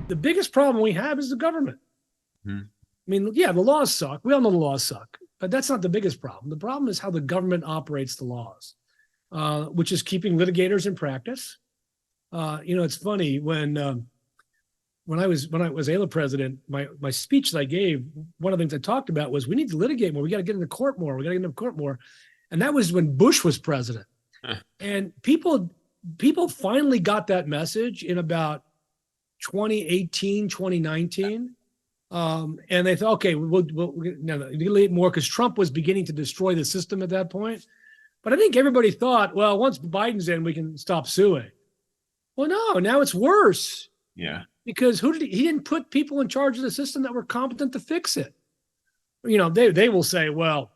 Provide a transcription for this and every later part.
The biggest problem we have is the government. Hmm. I mean, yeah, the laws suck. We all know the laws suck, but that's not the biggest problem. The problem is how the government operates the laws, which is keeping litigators in practice. It's funny when I was AILA president, my speech that I gave, one of the things I talked about was we need to litigate more. We got to get into court more. We got to get into court more. And that was when Bush was president. And people finally got that message in about 2018, 2019. And they thought, okay, we'll litigate more because Trump was beginning to destroy the system at that point. But I think everybody thought, well, once Biden's in, we can stop suing. Well, no, now it's worse. Yeah. Because he didn't put people in charge of the system that were competent to fix it. They will say, well,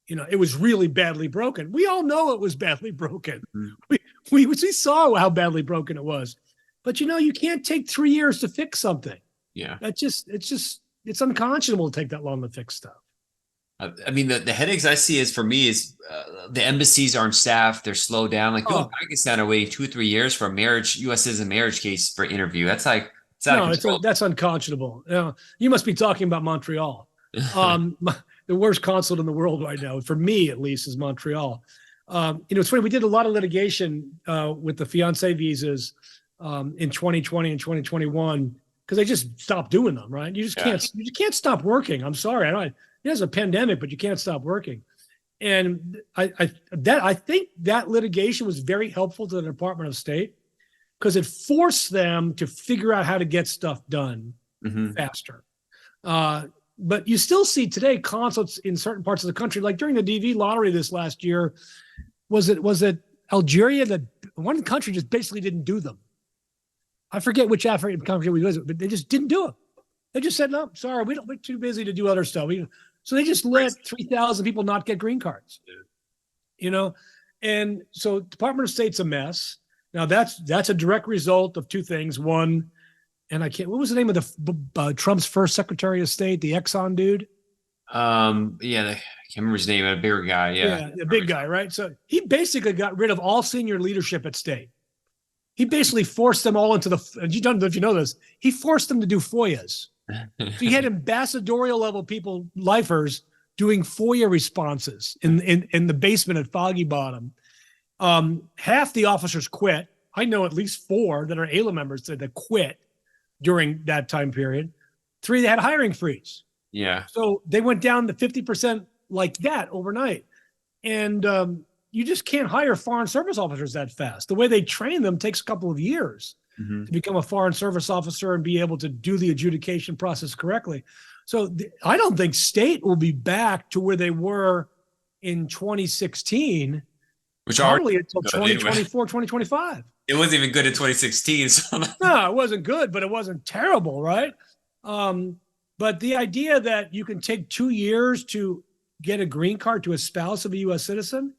it was really badly broken. We all know it was badly broken. Mm-hmm. We saw how badly broken it was. But you can't take 3 years to fix something. Yeah. It's unconscionable to take that long to fix stuff. I mean, the headaches I see is the embassies aren't staffed. They're slowed down. Like, go to Pakistan are waiting 2-3 years for a U.S. citizen marriage case for interview. That's like, that's unconscionable. You must be talking about Montreal. The worst consulate in the world right now, for me at least, is Montreal. It's funny. We did a lot of litigation with the fiancé visas in 2020 and 2021 because they just stopped doing them. Right? You just can't stop working. I'm sorry. There's a pandemic, but you can't stop working. And I think that litigation was very helpful to the Department of State because it forced them to figure out how to get stuff done faster. But you still see today consulates in certain parts of the country, like during the DV lottery this last year, was it Algeria that one country just basically didn't do them? I forget which African country we was, but they just didn't do it. They just said, no, sorry, we're too busy to do other stuff. So they just let 3,000 people not get green cards, And so Department of State's a mess. Now that's a direct result of two things. One, and what was the name of the Trump's first Secretary of State, the Exxon dude? I can't remember his name, a bigger guy. Yeah, the big guy, right? So he basically got rid of all senior leadership at State. He basically forced them all into you don't know if you know this, he forced them to do FOIAs. So you had ambassadorial level people, lifers, doing FOIA responses in the basement at Foggy Bottom. Half the officers quit. I know at least 4 that are AILA members that quit during that time period. 3 that had hiring freeze. Yeah. So they went down to 50% like that overnight. And you just can't hire foreign service officers that fast. The way they train them takes a couple of years to become a foreign service officer and be able to do the adjudication process correctly. So I don't think State will be back to where they were in 2016, which probably until 2024, 2025. It wasn't even good in 2016. So. No, it wasn't good, but it wasn't terrible, right? But the idea that you can take 2 years to get a green card to a spouse of a U.S. citizen,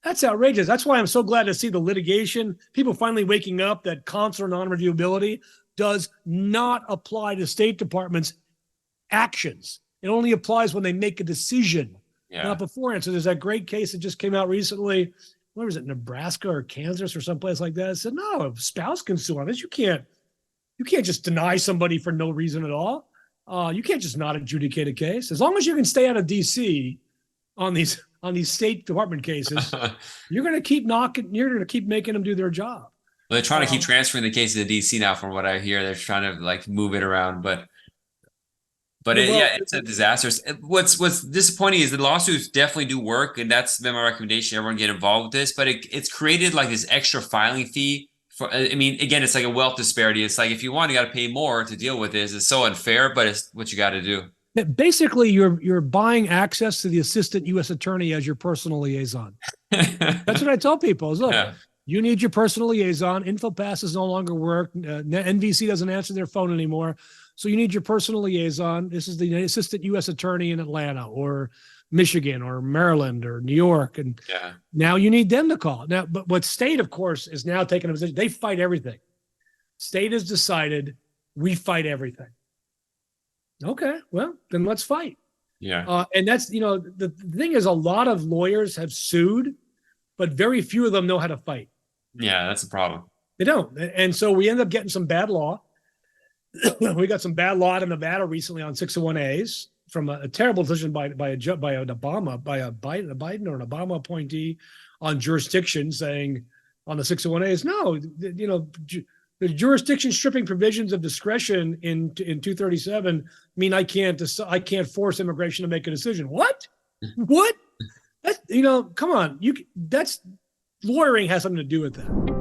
that's outrageous. That's why I'm so glad to see the litigation, people finally waking up that consular non-reviewability does not apply to State Department's actions. It only applies when they make a decision, not beforehand. So there's that great case that just came out recently. Where was it, Nebraska or Kansas or someplace like that? It said, no, a spouse can sue on this. You can't just deny somebody for no reason at all. You can't just not adjudicate a case. As long as you can stay out of D.C. on these State Department cases, you're going to keep making them do their job. Well, they're trying to keep transferring the cases to D.C. now, from what I hear. They're trying to move it around, but it's a disaster. What's disappointing is the lawsuits definitely do work, and that's been my recommendation. Everyone get involved with this, but it's created like this extra filing fee. Again, it's like a wealth disparity. It's like if you want, you got to pay more to deal with this. It's so unfair, but it's what you got to do. Basically, you're buying access to the assistant U.S. attorney as your personal liaison. That's what I tell people. Is look, you need your personal liaison. InfoPasses no longer work. NVC doesn't answer their phone anymore. So you need your personal liaison. This is the assistant U.S. attorney in Atlanta or Michigan or Maryland or New York. And now you need them to call. Now, but what State, of course, is now taking a position. They fight everything. State has decided we fight everything. Okay, well, then let's fight. Yeah. And that's, the thing is, a lot of lawyers have sued, but very few of them know how to fight. Yeah, that's the problem. They don't. And so we end up getting some bad law. We got some bad law in Nevada recently on 601As from a terrible decision by an Obama, by a Biden or an Obama appointee on jurisdiction, saying on the 601As, no, the jurisdiction stripping provisions of discretion in 237 mean I can't force immigration to make a decision. What? What? Come on, that's lawyering has something to do with that.